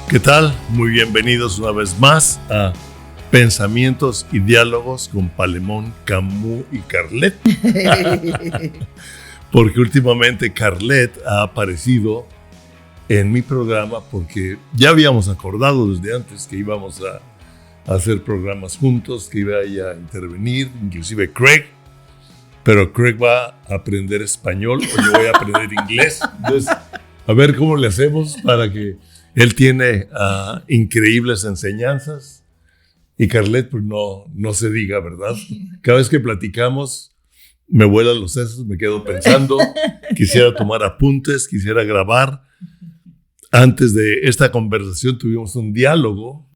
¿Qué tal? Muy bienvenidos una vez más a Pensamientos y Diálogos con Palemón, Camus y Carlet. Porque últimamente Carlet ha aparecido en mi programa porque ya habíamos acordado desde antes que íbamos a hacer programas juntos, que iba a intervenir, inclusive Craig. Pero Craig va a aprender español o yo voy a aprender inglés. Entonces, a ver cómo le hacemos para que... Él tiene increíbles enseñanzas y Carlet pues no se diga, ¿verdad? Cada vez que platicamos me vuelan los sesos, me quedo pensando, quisiera tomar apuntes, quisiera grabar. Antes de esta conversación tuvimos un diálogo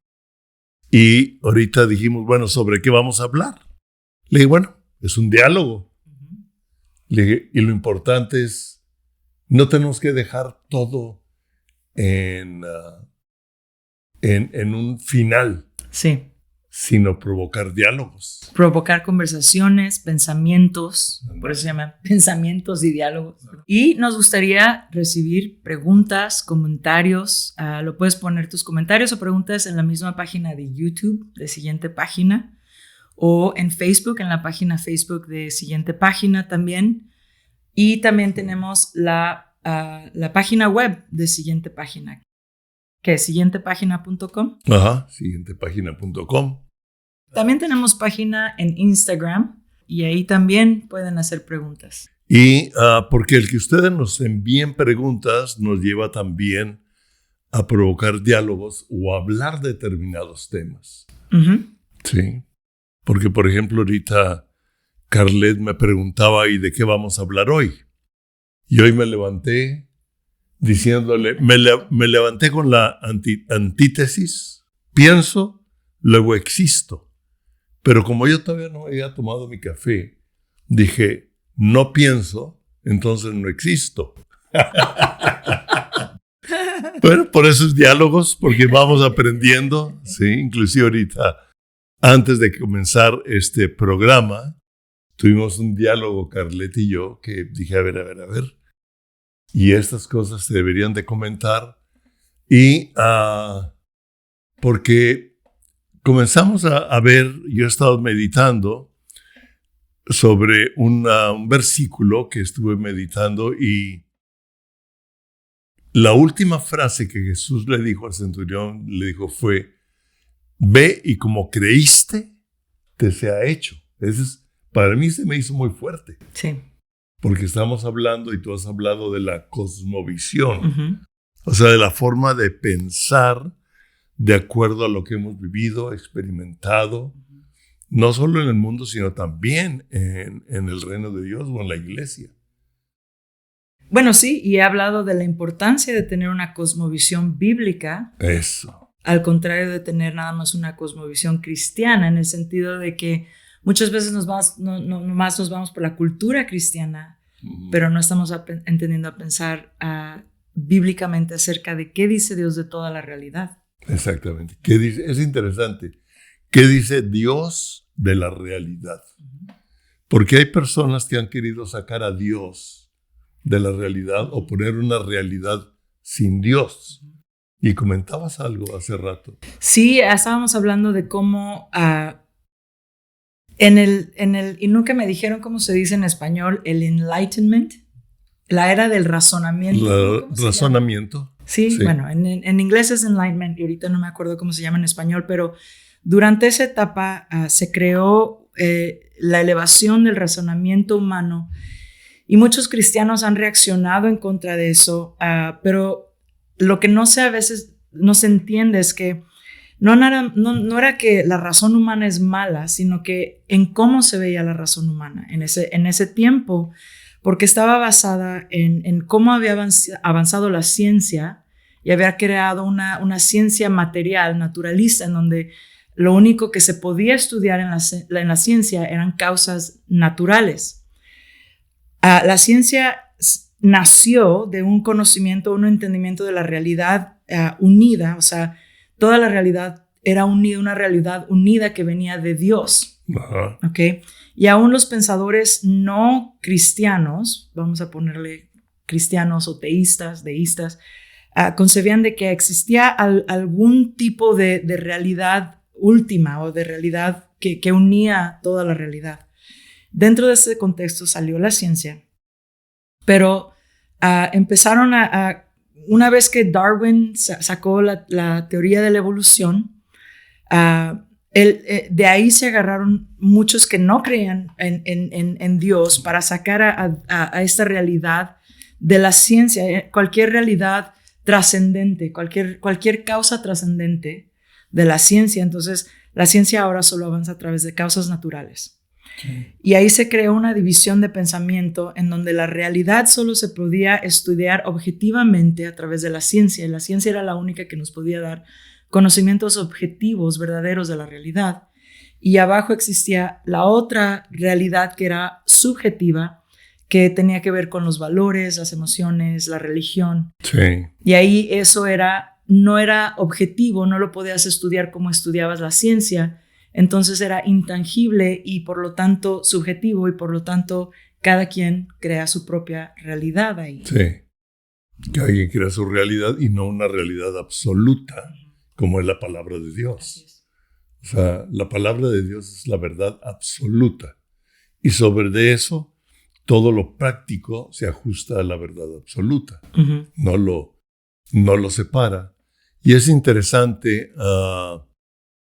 y ahorita dijimos, bueno, ¿sobre qué vamos a hablar? Le dije, bueno, es un diálogo. Le dije, y lo importante es, no tenemos que dejar todo en un final, sí, sino provocar diálogos. Provocar conversaciones, pensamientos, por eso se llama pensamientos y diálogos. Y nos gustaría recibir preguntas, comentarios. Lo puedes poner tus comentarios o preguntas en la misma página de YouTube de Siguiente Página o en Facebook, en la página Facebook de Siguiente Página también. Y también tenemos la página web de Siguiente Página, que es siguientepágina.com. Ajá, siguientepágina.com. También tenemos página en Instagram y ahí también pueden hacer preguntas. Y porque el que ustedes nos envíen preguntas nos lleva también a provocar diálogos o a hablar determinados temas. Uh-huh. Sí, porque por ejemplo ahorita Carlet me preguntaba, ¿y de qué vamos a hablar hoy? Y hoy me levanté diciéndole, me levanté con la antítesis, pienso, luego existo. Pero como yo todavía no había tomado mi café, dije, no pienso, entonces no existo. Bueno, por esos diálogos, porque vamos aprendiendo, sí, inclusive ahorita, antes de comenzar este programa, tuvimos un diálogo, Carlet y yo, que dije, a ver. Y estas cosas se deberían de comentar. Y porque comenzamos a ver, yo he estado meditando sobre un versículo que estuve meditando y la última frase que Jesús le dijo al centurión, le dijo fue, ve y como creíste, te sea hecho. Eso es, para mí se me hizo muy fuerte. Sí. Porque estamos hablando, y tú has hablado de la cosmovisión, Uh-huh. o sea, de la forma de pensar de acuerdo a lo que hemos vivido, experimentado, no solo en el mundo, sino también en el reino de Dios o en la iglesia. Bueno, sí, y he hablado de la importancia de tener una cosmovisión bíblica. Eso. Al contrario de tener nada más una cosmovisión cristiana, en el sentido de que muchas veces nomás nos vamos por la cultura cristiana, pero no estamos entendiendo a pensar bíblicamente acerca de qué dice Dios de toda la realidad. Exactamente. ¿Qué dice? Es interesante. ¿Qué dice Dios de la realidad? Porque hay personas que han querido sacar a Dios de la realidad o poner una realidad sin Dios. Y comentabas algo hace rato. Sí, estábamos hablando de cómo... y nunca me dijeron cómo se dice en español, el enlightenment, la era del razonamiento. Razonamiento. Sí, bueno, en inglés es enlightenment y ahorita no me acuerdo cómo se llama en español, pero durante esa etapa se creó la elevación del razonamiento humano y muchos cristianos han reaccionado en contra de eso, pero lo que a veces no se entiende es que no era que la razón humana es mala, sino que en cómo se veía la razón humana en ese tiempo, porque estaba basada en cómo había avanzado la ciencia y había creado una ciencia material, naturalista, en donde lo único que se podía estudiar en la ciencia eran causas naturales. La ciencia nació de un conocimiento, un entendimiento de la realidad unida, o sea, toda la realidad era unida, una realidad unida que venía de Dios. Ajá. ¿Okay? Y aún los pensadores no cristianos, vamos a ponerle cristianos o teístas, deístas, concebían de que existía algún tipo de realidad última o de realidad que unía toda la realidad. Dentro de ese contexto salió la ciencia, pero empezaron una vez que Darwin sacó la teoría de la evolución, de ahí se agarraron muchos que no creían en Dios para sacar a esta realidad de la ciencia, cualquier realidad trascendente, cualquier causa trascendente de la ciencia. Entonces, la ciencia ahora solo avanza a través de causas naturales. Okay. Y ahí se creó una división de pensamiento en donde la realidad solo se podía estudiar objetivamente a través de la ciencia, y la ciencia era la única que nos podía dar conocimientos objetivos, verdaderos de la realidad. Y abajo existía la otra realidad que era subjetiva, que tenía que ver con los valores, las emociones, la religión. Sí. Y ahí eso no era objetivo, no lo podías estudiar como estudiabas la ciencia. Entonces era intangible y por lo tanto subjetivo, y por lo tanto cada quien crea su propia realidad ahí. Sí, cada quien crea su realidad y no una realidad absoluta como es la palabra de Dios. Así es. O sea, la palabra de Dios es la verdad absoluta y sobre de eso todo lo práctico se ajusta a la verdad absoluta. Uh-huh. No lo separa. Y es interesante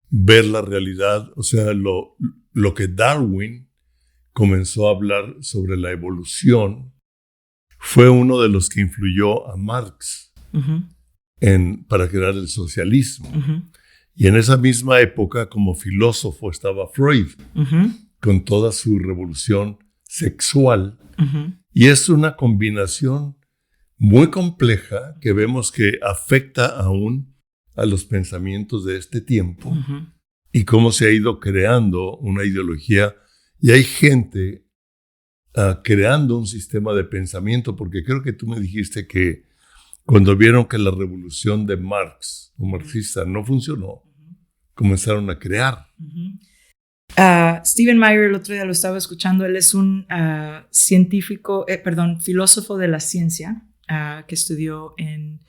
ver la realidad, o sea, lo que Darwin comenzó a hablar sobre la evolución fue uno de los que influyó a Marx uh-huh. para crear el socialismo. Uh-huh. Y en esa misma época, como filósofo, estaba Freud, uh-huh. con toda su revolución sexual. Uh-huh. Y es una combinación muy compleja que vemos que afecta aún a los pensamientos de este tiempo uh-huh. y cómo se ha ido creando una ideología. Y hay gente creando un sistema de pensamiento, porque creo que tú me dijiste que cuando vieron que la revolución de Marx o marxista no funcionó, comenzaron a crear. Uh-huh. Stephen Meyer, el otro día lo estaba escuchando, él es un filósofo de la ciencia que estudió en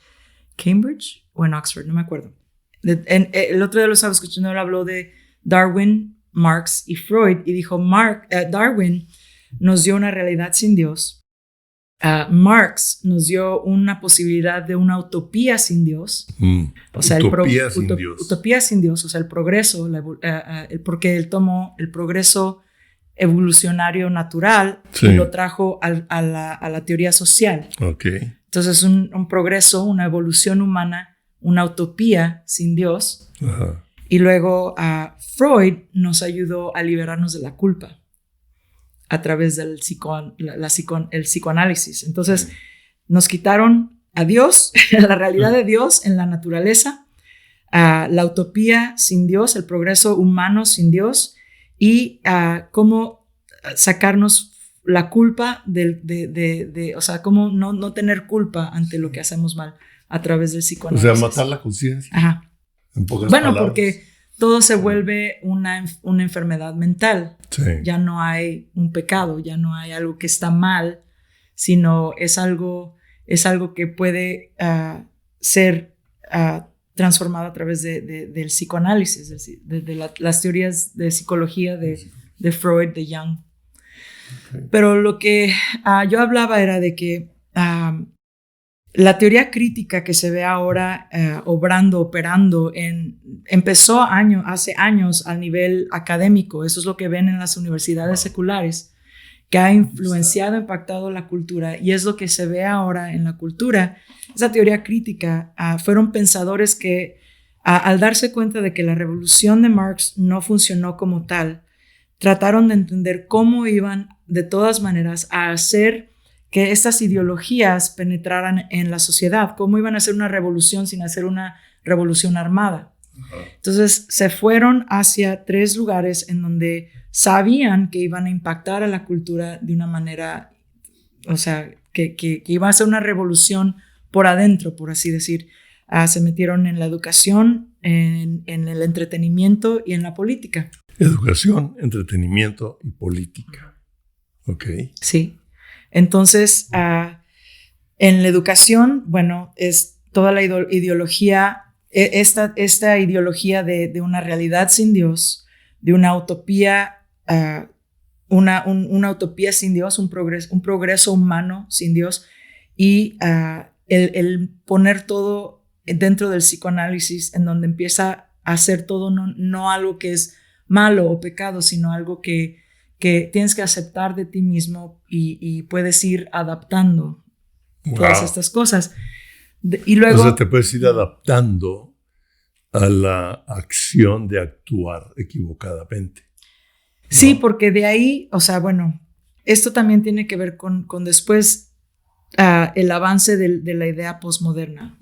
Cambridge o en Oxford, no me acuerdo. El otro día lo estaba escuchando, él habló de Darwin, Marx y Freud y dijo, Darwin nos dio una realidad sin Dios. Marx nos dio una posibilidad de una utopía sin Dios. O sea, utopía sin Dios, o sea, el progreso, porque él tomó el progreso evolucionario natural sí. y lo trajo a la teoría social. Okay. Entonces, un progreso, una evolución humana, una utopía sin Dios. Ajá. Y luego Freud nos ayudó a liberarnos de la culpa a través del el psicoanálisis. Entonces, nos quitaron a Dios, la realidad de Dios en la naturaleza, la utopía sin Dios, el progreso humano sin Dios, y cómo sacarnos la culpa o sea, cómo no tener culpa ante lo que hacemos mal a través del psicoanálisis. O sea, matar la conciencia. Ajá. En pocas palabras. Porque todo se vuelve una enfermedad mental. Sí. Ya no hay un pecado, ya no hay algo que está mal, sino es algo que puede ser transformado a través del psicoanálisis, de las teorías de psicología de Freud, de Jung. Okay. Pero lo que yo hablaba era de que la teoría crítica que se ve ahora operando, empezó hace años al nivel académico. Eso es lo que ven en las universidades seculares, que ha influenciado, impactado la cultura, y es lo que se ve ahora en la cultura. Esa teoría crítica fueron pensadores que al darse cuenta de que la revolución de Marx no funcionó como tal, trataron de entender cómo iban de todas maneras a hacer que estas ideologías penetraran en la sociedad, cómo iban a hacer una revolución sin hacer una revolución armada. Uh-huh. Entonces se fueron hacia 3 lugares en donde sabían que iban a impactar a la cultura de una manera, o sea, que iba a ser una revolución por adentro, por así decir. Se metieron en la educación, en el entretenimiento y en la política. Educación, entretenimiento y política. Ok. Sí. Entonces, en la educación, bueno, toda la ideología, esta ideología de una realidad sin Dios, de una utopía, una utopía sin Dios, un progreso humano sin Dios, y el poner todo dentro del psicoanálisis, en donde empieza a hacer todo no algo que es malo o pecado, sino algo que tienes que aceptar de ti mismo y puedes ir adaptando todas estas cosas. Y luego, o sea, te puedes ir adaptando a la acción de actuar equivocadamente. Sí, porque de ahí, o sea, bueno, esto también tiene que ver con después el avance de la idea posmoderna,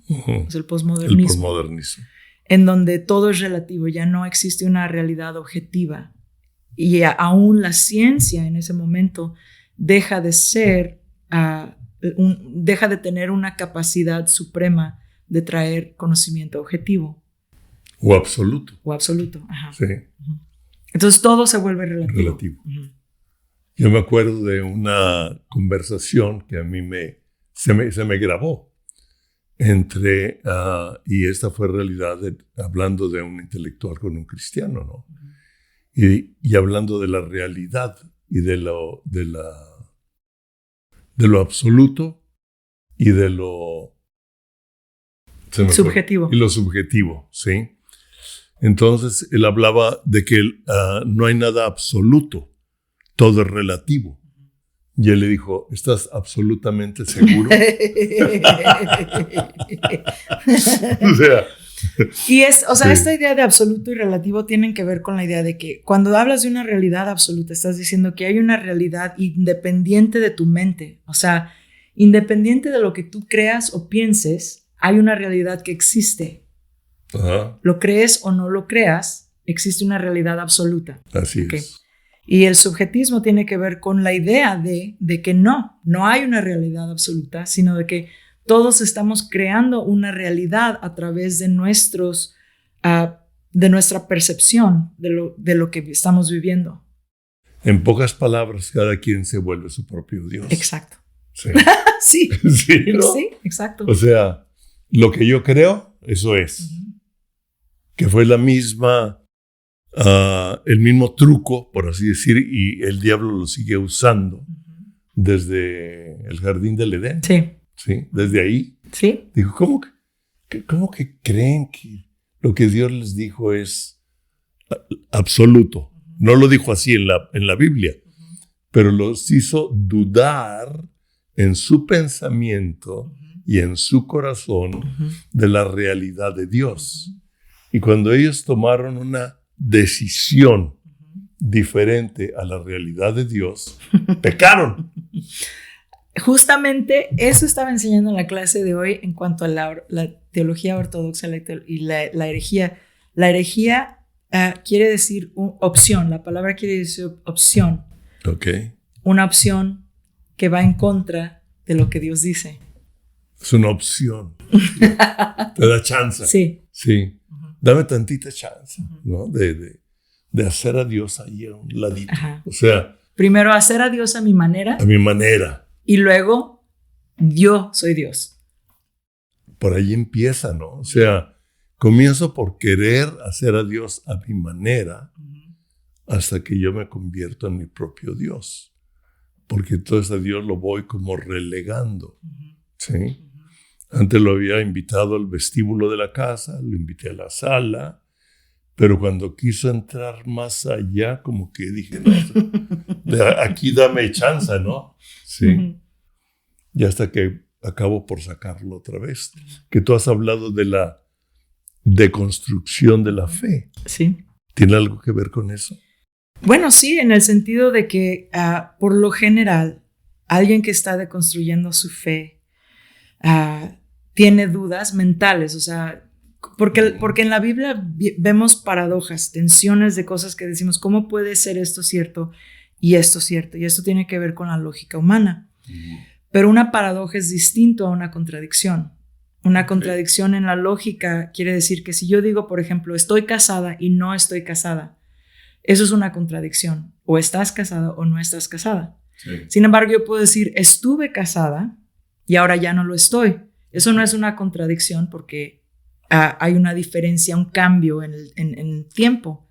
es el posmodernismo. El posmodernismo. En donde todo es relativo, ya no existe una realidad objetiva. Y aún la ciencia en ese momento deja de ser, deja de tener una capacidad suprema de traer conocimiento objetivo. O absoluto. O absoluto, ajá. Sí. Entonces todo se vuelve relativo. Yo me acuerdo de una conversación que a mí se me grabó entre, y esta fue realidad hablando de un intelectual con un cristiano, ¿no? Y hablando de la realidad y de lo absoluto y de lo subjetivo. Y lo subjetivo, ¿sí? Entonces él hablaba de que no hay nada absoluto, todo es relativo. Y él le dijo, ¿estás absolutamente seguro? O sea, y esta idea de absoluto y relativo tienen que ver con la idea de que cuando hablas de una realidad absoluta, estás diciendo que hay una realidad independiente de tu mente. O sea, independiente de lo que tú creas o pienses, hay una realidad que existe. Ajá. Lo crees o no lo creas, existe una realidad absoluta. Así es. Y el subjetismo tiene que ver con la idea de que no hay una realidad absoluta, sino de que todos estamos creando una realidad a través de de nuestra percepción de lo que estamos viviendo. En pocas palabras, cada quien se vuelve su propio Dios. Exacto. Sí. Sí. Sí, ¿no? Sí, exacto. O sea, lo que yo creo, eso es. Que fue el mismo truco, por así decir, y el diablo lo sigue usando desde el jardín del Edén. Sí. Sí, desde ahí. Sí. Digo, ¿cómo que creen que lo que Dios les dijo es absoluto? No lo dijo así en la Biblia, pero los hizo dudar en su pensamiento y en su corazón de la realidad de Dios. Y cuando ellos tomaron una decisión diferente a la realidad de Dios, pecaron. Justamente eso estaba enseñando en la clase de hoy en cuanto a la teología ortodoxa y la herejía. La herejía quiere decir opción. La palabra quiere decir opción. Okay. Una opción que va en contra de lo que Dios dice. Es una opción. Te da chance. Sí. Sí. Dame tantita chance, ¿no? De hacer a Dios ahí a un ladito. Ajá. O sea, primero hacer a Dios a mi manera. A mi manera. Y luego, yo soy Dios. Por ahí empieza, ¿no? O sea, comienzo por querer hacer a Dios a mi manera hasta que yo me convierto en mi propio Dios. Porque entonces a Dios lo voy como relegando, ¿sí? Antes lo había invitado al vestíbulo de la casa, lo invité a la sala, pero cuando quiso entrar más allá, como que dije, no, aquí dame chance, ¿no? Sí. Y hasta que acabo por sacarlo otra vez. Que tú has hablado de la deconstrucción de la fe. Sí. ¿Tiene algo que ver con eso? Bueno, sí, en el sentido de que por lo general, alguien que está deconstruyendo su fe tiene dudas mentales, o sea, porque en la Biblia vemos paradojas, tensiones de cosas que decimos, ¿cómo puede ser esto cierto y esto cierto? Y esto tiene que ver con la lógica humana. Pero una paradoja es distinto a una contradicción. Una contradicción en la lógica quiere decir que si yo digo, por ejemplo, estoy casada y no estoy casada, eso es una contradicción. O estás casada o no estás casada. Sí. Sin embargo, yo puedo decir, estuve casada y ahora ya no lo estoy. Eso no es una contradicción porque hay una diferencia, un cambio en el tiempo.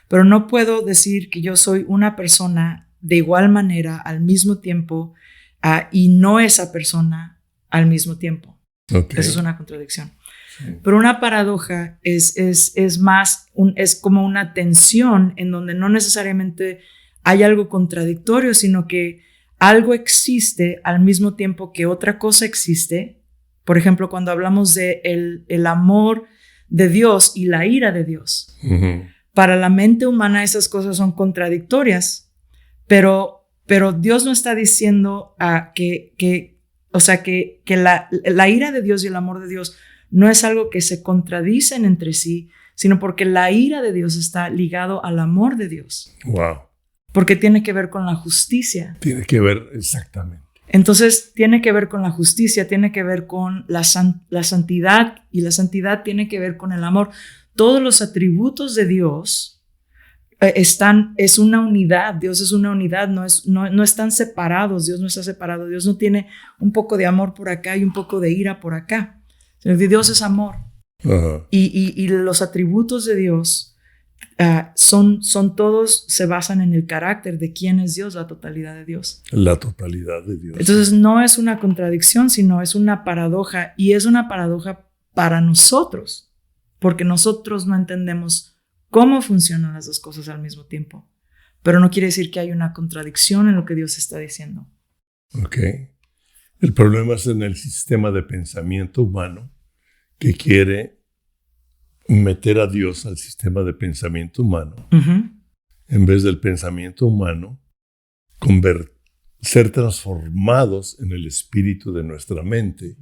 Pero no puedo decir que yo soy una persona de igual manera al mismo tiempo y no esa persona al mismo tiempo. Okay. Eso es una contradicción. Sí. Pero una paradoja es más, es como una tensión en donde no necesariamente hay algo contradictorio, sino que algo existe al mismo tiempo que otra cosa existe. Por ejemplo, cuando hablamos de el amor de Dios y la ira de Dios. Uh-huh. Para la mente humana esas cosas son contradictorias, pero Dios no está diciendo que la ira de Dios y el amor de Dios no es algo que se contradicen entre sí, sino porque la ira de Dios está ligado al amor de Dios. Wow. Porque tiene que ver con la justicia. Tiene que ver exactamente. Entonces, tiene que ver con la justicia, tiene que ver con la santidad, y la santidad tiene que ver con el amor. Todos los atributos de Dios es una unidad. Dios es una unidad, no están separados. Dios no está separado. Dios no tiene un poco de amor por acá y un poco de ira por acá. Dios es amor. Uh-huh. Y los atributos de Dios son todos, se basan en el carácter de quién es Dios, la totalidad de Dios. La totalidad de Dios. Entonces no es una contradicción, sino es una paradoja, y es una paradoja para nosotros, porque nosotros no entendemos cómo funcionan las dos cosas al mismo tiempo. Pero no quiere decir que hay una contradicción en lo que Dios está diciendo. Ok. El problema es en el sistema de pensamiento humano que quiere meter a Dios al sistema de pensamiento humano. Uh-huh. En vez del pensamiento humano, ser transformados en el espíritu de nuestra mente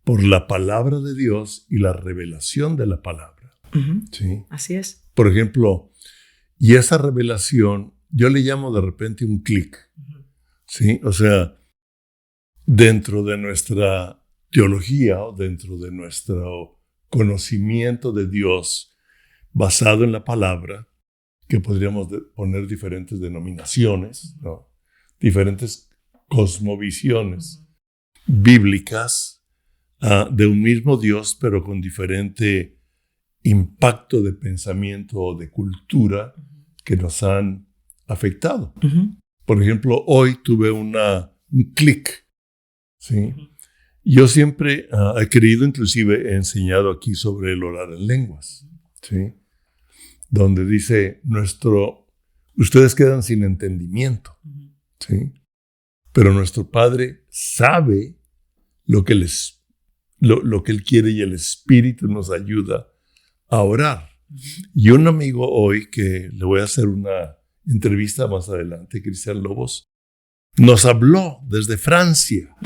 por la palabra de Dios y la revelación de la palabra. Uh-huh. ¿Sí? Así es. Por ejemplo, y esa revelación, yo le llamo de repente un clic. Uh-huh. ¿Sí? O sea, dentro de nuestra teología o dentro de nuestro conocimiento de Dios basado en la palabra, que podríamos poner diferentes denominaciones, ¿no? Diferentes cosmovisiones bíblicas de un mismo Dios, pero con diferente impacto de pensamiento o de cultura que nos han afectado. Uh-huh. Por ejemplo, hoy tuve un clic, ¿sí? Uh-huh. Yo siempre he querido, inclusive he enseñado aquí sobre el orar en lenguas, ¿sí? Donde dice ustedes quedan sin entendimiento, ¿sí? Pero nuestro Padre sabe lo que Él quiere y el Espíritu nos ayuda a orar. Y un amigo hoy, que le voy a hacer una entrevista más adelante, Cristian Lobos, nos habló desde Francia.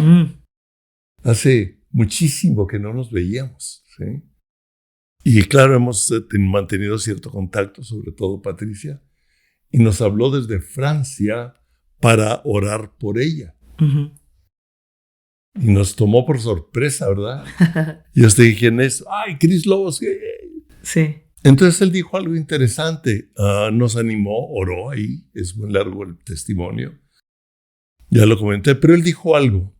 Hace muchísimo que no nos veíamos, ¿sí? Y claro, hemos mantenido cierto contacto, sobre todo Patricia, y nos habló desde Francia para orar por ella. Uh-huh. Y nos tomó por sorpresa, ¿verdad? Y yo te dije, ¿quién es? ¡Ay, Cris Lobos! Sí. Entonces él dijo algo interesante, nos animó, oró ahí, es muy largo el testimonio, ya lo comenté, pero él dijo algo.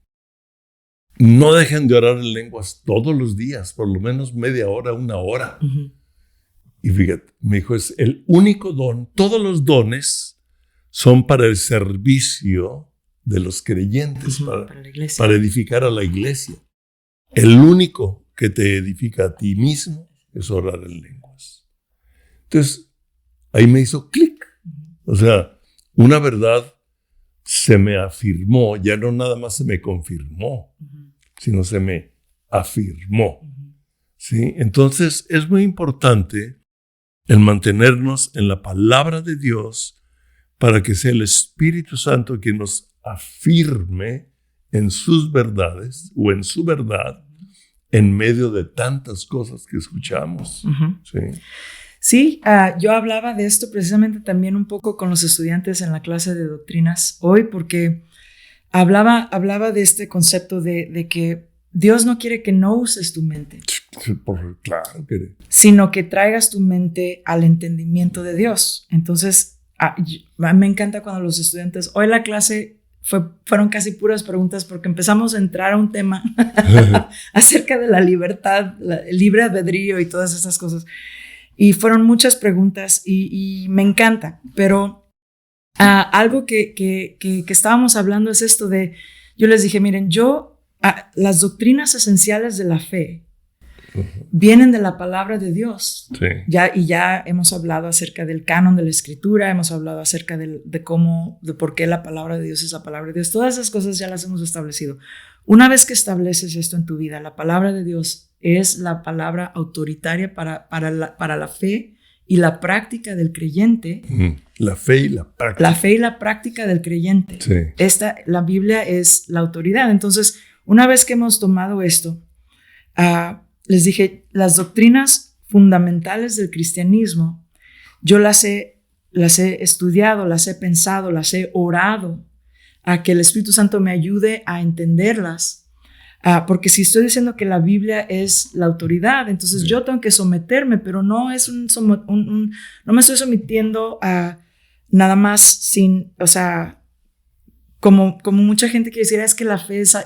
No dejen de orar en lenguas todos los días, por lo menos media hora, una hora. Uh-huh. Y fíjate, me dijo, es el único don, todos los dones son para el servicio de los creyentes, uh-huh, para edificar a la iglesia. El único que te edifica a ti mismo es orar en lenguas. Entonces, ahí me hizo clic. Uh-huh. O sea, una verdad se me afirmó, ya no nada más se me confirmó, uh-huh, sino se me afirmó. Uh-huh. ¿Sí? Entonces es muy importante el mantenernos en la palabra de Dios para que sea el Espíritu Santo quien nos afirme en sus verdades o en su verdad en medio de tantas cosas que escuchamos. Uh-huh. ¿Sí? Sí, yo hablaba de esto precisamente también un poco con los estudiantes en la clase de doctrinas hoy, porque hablaba de este concepto de que Dios no quiere que no uses tu mente, claro que sino que traigas tu mente al entendimiento de Dios. Entonces, me encanta cuando los estudiantes, hoy la clase fueron casi puras preguntas porque empezamos a entrar a un tema acerca de la libertad, el libre albedrío y todas esas cosas. Y fueron muchas preguntas y me encanta, pero algo que estábamos hablando es esto de, yo les dije, miren, las doctrinas esenciales de la fe vienen de la palabra de Dios. Sí. Ya hemos hablado acerca del canon de la escritura, hemos hablado acerca de por qué la palabra de Dios es la palabra de Dios. Todas esas cosas ya las hemos establecido. Una vez que estableces esto en tu vida, la palabra de Dios es la palabra autoritaria para la fe y la práctica del creyente. La fe y la práctica. La fe y la práctica del creyente. Sí. La Biblia es la autoridad. Entonces, una vez que hemos tomado esto, les dije, las doctrinas fundamentales del cristianismo, yo las he estudiado, las he pensado, las he orado a que el Espíritu Santo me ayude a entenderlas. Porque si estoy diciendo que la Biblia es la autoridad, entonces yo tengo que someterme, pero no es no me estoy sometiendo a nada más como mucha gente quiere decir, es que la fe es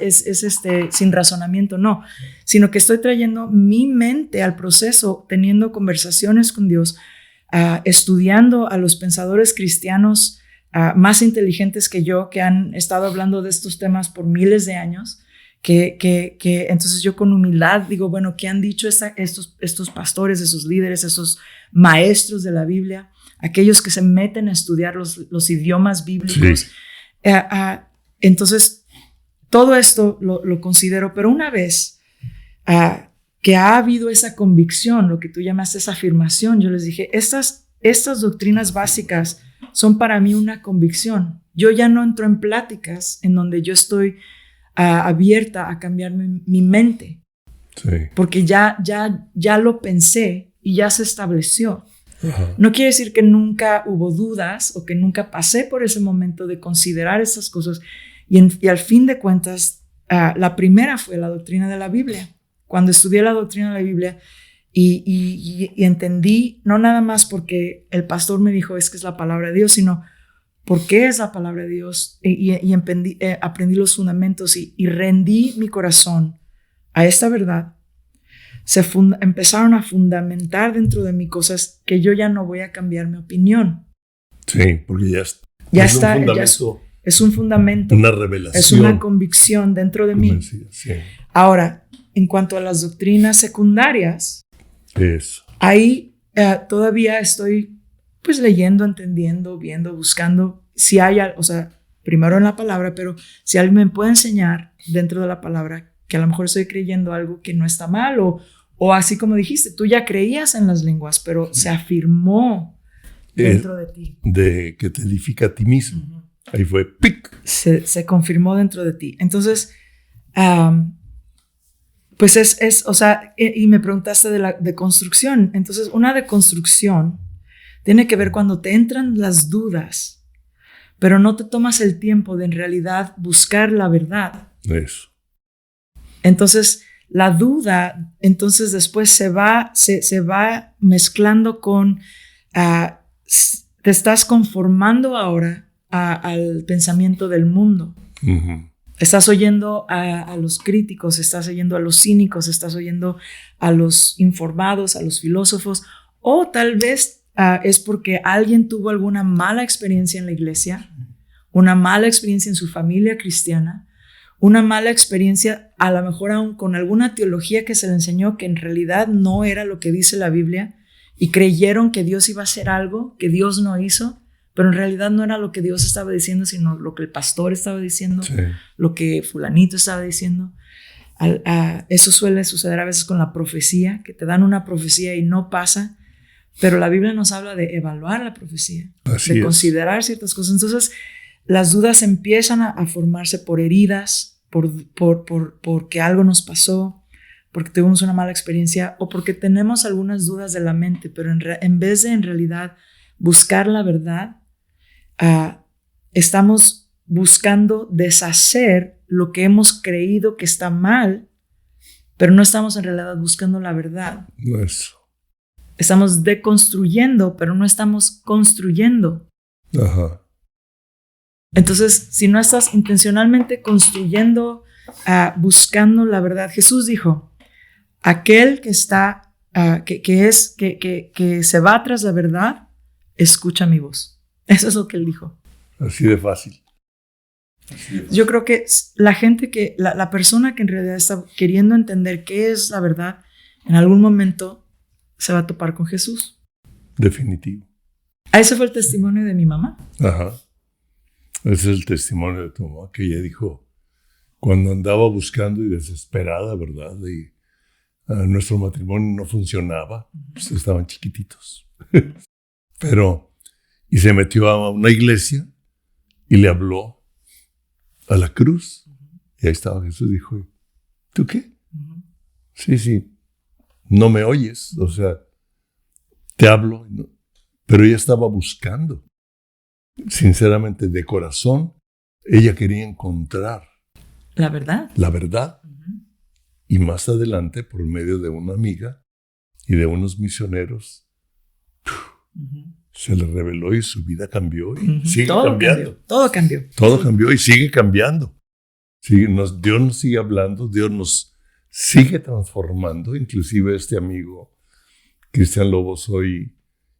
sin razonamiento, no, sino que estoy trayendo mi mente al proceso, teniendo conversaciones con Dios, estudiando a los pensadores cristianos más inteligentes que yo, que han estado hablando de estos temas por miles de años, que entonces yo con humildad digo, bueno, ¿qué han dicho estos pastores, esos líderes, esos maestros de la Biblia, aquellos que se meten a estudiar los idiomas bíblicos? Sí. Entonces, todo esto lo considero, pero una vez que ha habido esa convicción, lo que tú llamaste esa afirmación, yo les dije, estas doctrinas básicas son para mí una convicción. Yo ya no entro en pláticas en donde yo estoy abierta a cambiar mi mente, sí, porque ya lo pensé y ya se estableció. Ajá. No quiere decir que nunca hubo dudas o que nunca pasé por ese momento de considerar esas cosas. Y al fin de cuentas, la primera fue la doctrina de la Biblia. Cuando estudié la doctrina de la Biblia y entendí, no nada más porque el pastor me dijo es que es la palabra de Dios, sino porque es la palabra de Dios. Y aprendí los fundamentos y rendí mi corazón a esta verdad. Empezaron a fundamentar dentro de mí cosas que yo ya no voy a cambiar mi opinión. Sí, porque ya está. Es un fundamento. Una revelación. Es una convicción dentro de mí. Sí. Ahora, en cuanto a las doctrinas secundarias, ahí todavía estoy pues leyendo, entendiendo, viendo, buscando si hay, primero en la palabra, pero si alguien me puede enseñar dentro de la palabra que a lo mejor estoy creyendo algo que no está mal o así como dijiste, tú ya creías en las lenguas, pero se afirmó dentro de ti. De que te edifica a ti mismo. Uh-huh. Ahí fue ¡pic! Se confirmó dentro de ti. Entonces, pues y me preguntaste de construcción. Entonces, una deconstrucción tiene que ver cuando te entran las dudas, pero no te tomas el tiempo de en realidad buscar la verdad. Eso. Entonces, la duda, entonces después se va mezclando con, te estás conformando ahora al pensamiento del mundo. Uh-huh. Estás oyendo a los críticos, estás oyendo a los cínicos, estás oyendo a los informados, a los filósofos, o tal vez es porque alguien tuvo alguna mala experiencia en la iglesia, una mala experiencia en su familia cristiana, una mala experiencia, a lo mejor aún con alguna teología que se le enseñó que en realidad no era lo que dice la Biblia y creyeron que Dios iba a hacer algo que Dios no hizo, pero en realidad no era lo que Dios estaba diciendo, sino lo que el pastor estaba diciendo, sí, lo que fulanito estaba diciendo. Eso suele suceder a veces con la profecía, que te dan una profecía y no pasa, pero la Biblia nos habla de evaluar la profecía, de considerar ciertas cosas. Entonces, las dudas empiezan a formarse por heridas, porque algo nos pasó, porque tuvimos una mala experiencia o porque tenemos algunas dudas de la mente, pero en vez de en realidad buscar la verdad, estamos buscando deshacer lo que hemos creído que está mal, pero no estamos en realidad buscando la verdad. Eso. Estamos deconstruyendo, pero no estamos construyendo. Ajá. Entonces, si no estás intencionalmente construyendo, buscando la verdad, Jesús dijo, aquel que está, que se va tras la verdad, escucha mi voz. Eso es lo que él dijo. Así de fácil. Yo creo que la gente la persona que en realidad está queriendo entender qué es la verdad, en algún momento se va a topar con Jesús. Definitivo. Ese fue el testimonio de mi mamá. Ajá. Ese es el testimonio de tu mamá, que ella dijo, cuando andaba buscando y desesperada, ¿verdad? Y nuestro matrimonio no funcionaba, pues estaban chiquititos. Y se metió a una iglesia y le habló a la cruz. Y ahí estaba Jesús, dijo, ¿tú qué? Sí, no me oyes, o sea, te hablo, no. Pero ella estaba buscando, sinceramente, de corazón, ella quería encontrar la verdad. La verdad. Y más adelante, por medio de una amiga y de unos misioneros, se le reveló y su vida cambió y sigue cambiando. Todo cambió. Todo cambió y sigue cambiando. Dios nos sigue hablando, Dios nos sigue transformando. Inclusive este amigo, Cristian Lobos, hoy,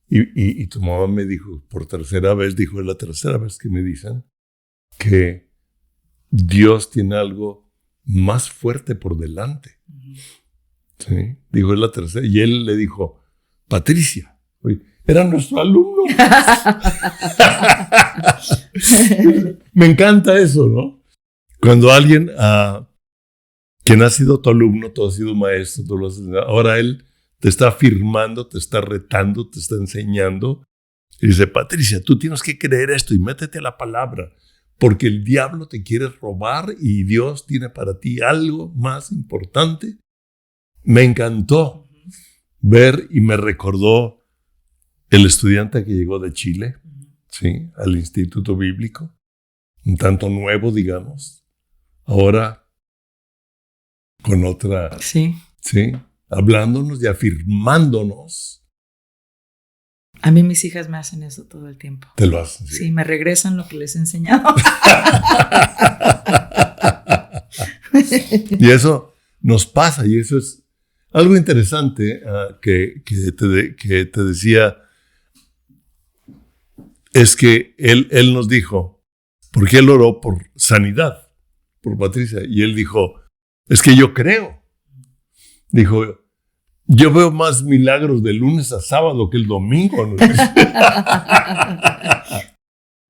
y tu mamá me dijo, por tercera vez, dijo, es la tercera vez que me dicen que Dios tiene algo más fuerte por delante. ¿Sí? Dijo, es la tercera. Y él le dijo, Patricia, oye, era nuestro alumno. Me encanta eso, ¿no? Cuando alguien, quien ha sido tu alumno, tú has sido maestro, tú lo has enseñado, ahora él te está afirmando, te está retando, te está enseñando. Y dice, Patricia, tú tienes que creer esto y métete a la palabra, porque el diablo te quiere robar y Dios tiene para ti algo más importante. Me encantó ver y me recordó el estudiante que llegó de Chile, ¿sí? Al Instituto Bíblico, un tanto nuevo, digamos. Ahora con otra, ¿sí? Hablándonos y afirmándonos. A mí mis hijas me hacen eso todo el tiempo. ¿Te lo hacen? Sí, me regresan lo que les he enseñado. Y eso nos pasa, y eso es algo interesante que te decía, es que él nos dijo, porque él oró por sanidad, por Patricia, y él dijo, es que yo creo. Dijo, yo veo más milagros de lunes a sábado que el domingo.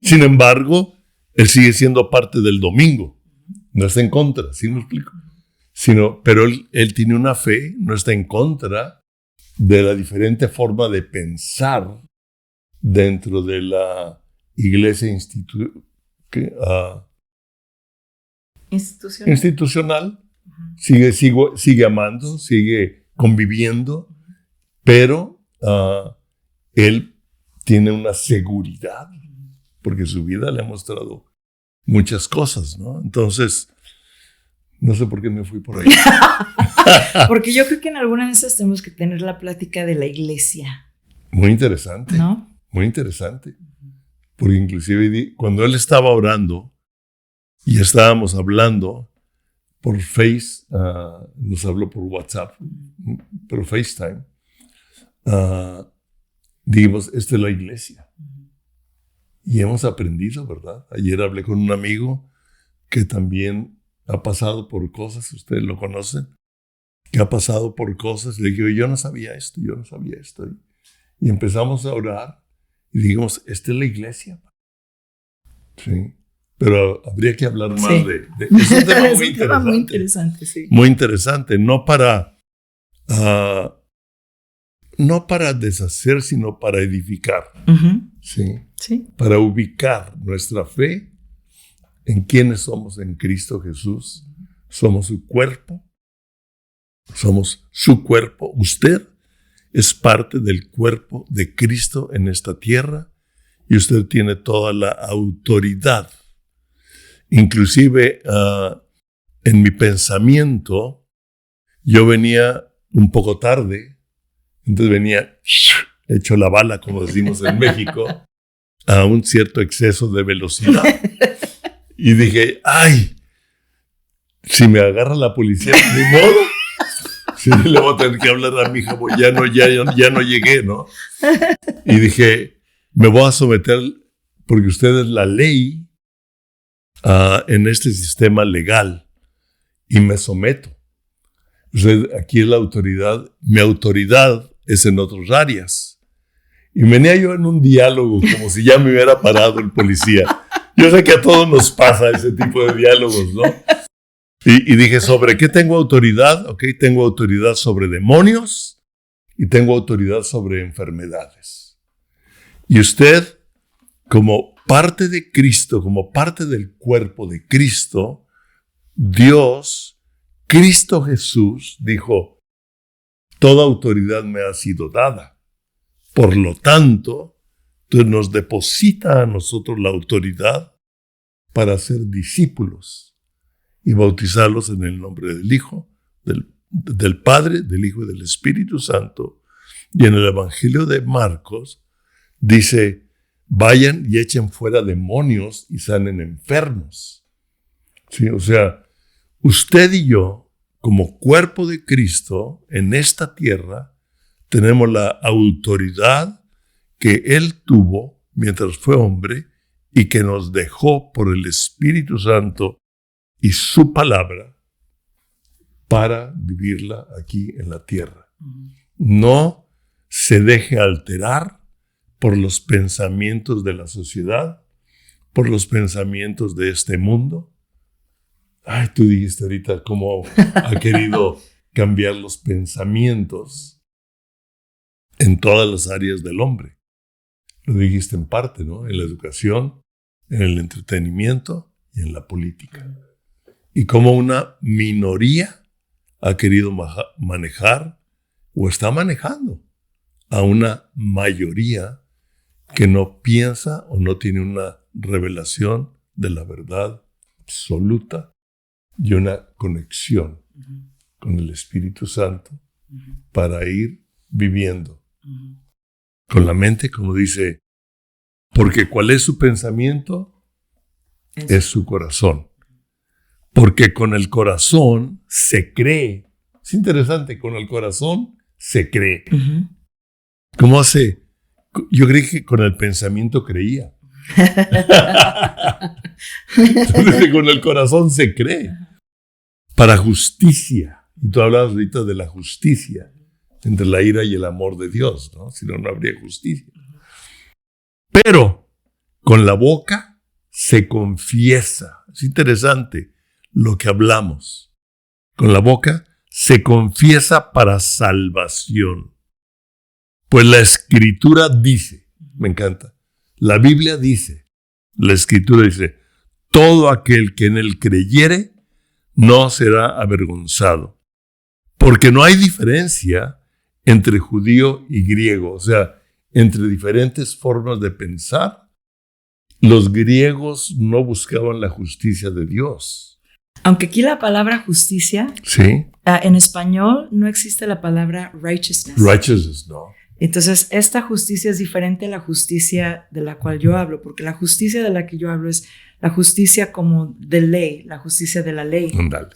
Sin embargo, él sigue siendo parte del domingo. No está en contra, ¿sí me explico? Pero él tiene una fe, no está en contra de la diferente forma de pensar dentro de la iglesia institucional. Sigue amando, sigue conviviendo, pero él tiene una seguridad, porque su vida le ha mostrado muchas cosas, ¿no? Entonces, no sé por qué me fui por ahí. Porque yo creo que en alguna de esas tenemos que tener la plática de la iglesia. Muy interesante, ¿no? Muy interesante. Porque inclusive cuando él estaba orando y estábamos hablando por nos habló por WhatsApp, pero FaceTime, dijimos, esta es la iglesia. Y hemos aprendido, ¿verdad? Ayer hablé con un amigo que también ha pasado por cosas, ustedes lo conocen, que ha pasado por cosas. Le digo, yo no sabía esto. Y empezamos a orar y dijimos, esta es la iglesia. Sí. Pero habría que hablar más de es un tema muy interesante. Muy interesante, sí. Muy interesante, no para deshacer, sino para edificar. ¿Sí? Para ubicar nuestra fe en quiénes somos en Cristo Jesús. Somos su cuerpo. Usted es parte del cuerpo de Cristo en esta tierra y usted tiene toda la autoridad. Inclusive en mi pensamiento, yo venía un poco tarde, entonces venía hecho la bala, como decimos en México, a un cierto exceso de velocidad. Y dije, ay, si me agarra la policía, ni modo. Sí, le voy a tener que hablar a mi hija, ya no llegué, ¿no? Y dije, me voy a someter, porque usted es la ley en este sistema legal, y me someto. Usted, aquí es la autoridad, mi autoridad es en otras áreas. Y venía yo en un diálogo, como si ya me hubiera parado el policía. Yo sé que a todos nos pasa ese tipo de diálogos, ¿no? Y dije, ¿sobre qué tengo autoridad? Ok, tengo autoridad sobre demonios y tengo autoridad sobre enfermedades. Y usted, como parte de Cristo, como parte del cuerpo de Cristo, Dios, Cristo Jesús, dijo, toda autoridad me ha sido dada. Por lo tanto, entonces nos deposita a nosotros la autoridad para ser discípulos y bautizarlos en el nombre del Hijo, del Padre, del Hijo y del Espíritu Santo. Y en el Evangelio de Marcos dice, vayan y echen fuera demonios y sanen enfermos. ¿Sí? O sea, usted y yo, como cuerpo de Cristo en esta tierra, tenemos la autoridad que Él tuvo mientras fue hombre y que nos dejó por el Espíritu Santo y su palabra para vivirla aquí en la tierra. No se deje alterar por los pensamientos de la sociedad, por los pensamientos de este mundo. Ay, tú dijiste ahorita cómo ha querido cambiar los pensamientos en todas las áreas del hombre. Lo dijiste en parte, ¿no? En la educación, en el entretenimiento y en la política. Y cómo una minoría ha querido manejar o está manejando a una mayoría que no piensa o no tiene una revelación de la verdad absoluta y una conexión con el Espíritu Santo para ir viviendo con la mente, como dice, porque ¿cuál es su pensamiento? Es su corazón. Porque con el corazón se cree. Es interesante, con el corazón se cree. ¿Cómo hace? Yo creí que con el pensamiento creía. Entonces, con el corazón se cree. Para justicia. Y tú hablabas ahorita de la justicia entre la ira y el amor de Dios, ¿no? Si no, no habría justicia. Pero con la boca se confiesa. Es interesante lo que hablamos. Con la boca se confiesa para salvación. Pues la Escritura dice, me encanta, la Biblia dice, la Escritura dice, todo aquel que en él creyere no será avergonzado. Porque no hay diferencia entre judío y griego, o sea, entre diferentes formas de pensar. Los griegos no buscaban la justicia de Dios. Aunque aquí la palabra justicia, ¿sí? En español no existe la palabra righteousness. Righteousness, no. Entonces, esta justicia es diferente a la justicia de la cual yo hablo, porque la justicia de la que yo hablo es la justicia como de ley, la justicia de la ley. Andale.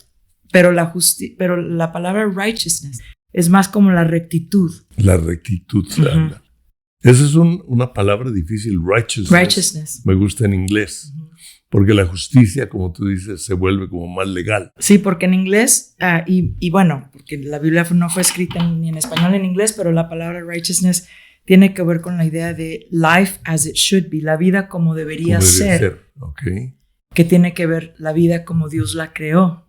Pero la palabra righteousness es más como la rectitud. La rectitud. Esa es una palabra difícil, righteousness. Me gusta en inglés. Porque la justicia, como tú dices, se vuelve como más legal. Sí, porque en inglés, y bueno, porque la Biblia no fue escrita ni en español ni en inglés, pero la palabra righteousness tiene que ver con la idea de life as it should be, la vida como debería ser. Okay. Que tiene que ver la vida como Dios la creó,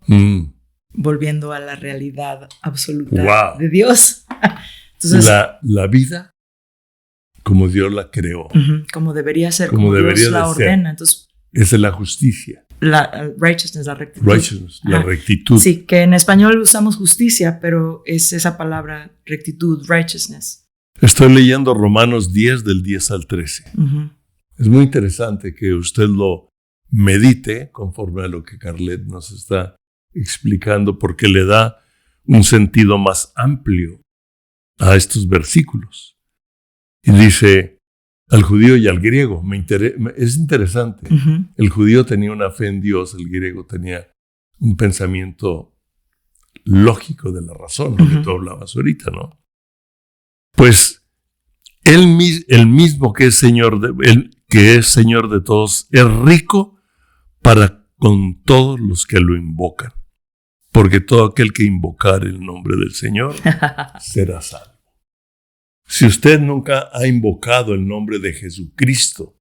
volviendo a la realidad absoluta de Dios. Entonces, la vida como Dios la creó. Como debería ser, como Dios la ordena. Entonces, esa es la justicia. La righteousness, la rectitud. Righteousness, la rectitud. Sí, que en español usamos justicia, pero es esa palabra rectitud, righteousness. Estoy leyendo Romanos 10 del 10 al 13. Es muy interesante que usted lo medite conforme a lo que Carlet nos está explicando, porque le da un sentido más amplio a estos versículos. Y dice, al judío y al griego. Es interesante. Ujú. El judío tenía una fe en Dios, el griego tenía un pensamiento lógico de la razón, lo que tú hablabas ahorita, ¿no? Pues el mismo que es Señor de todos, es rico para con todos los que lo invocan. Porque todo aquel que invocar el nombre del Señor será salvo. Si usted nunca ha invocado el nombre de Jesucristo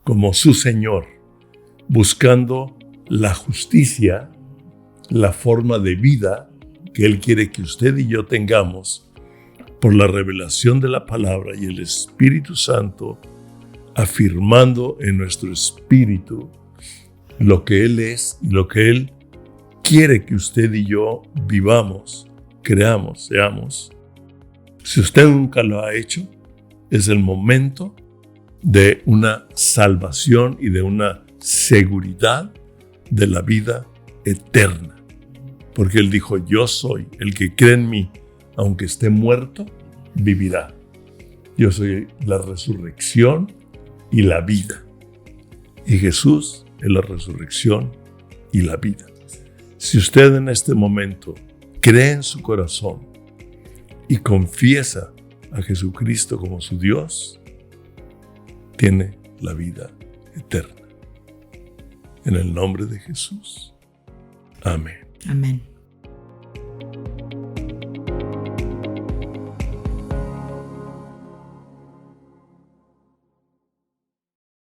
como su Señor, buscando la justicia, la forma de vida que Él quiere que usted y yo tengamos, por la revelación de la palabra y el Espíritu Santo, afirmando en nuestro espíritu lo que Él es y lo que Él quiere que usted y yo vivamos, creamos, seamos. Si usted nunca lo ha hecho, es el momento de una salvación y de una seguridad de la vida eterna. Porque Él dijo, yo soy el que cree en mí, aunque esté muerto, vivirá. Yo soy la resurrección y la vida. Y Jesús es la resurrección y la vida. Si usted en este momento cree en su corazón y confiesa a Jesucristo como su Dios, tiene la vida eterna. En el nombre de Jesús. Amén. Amén.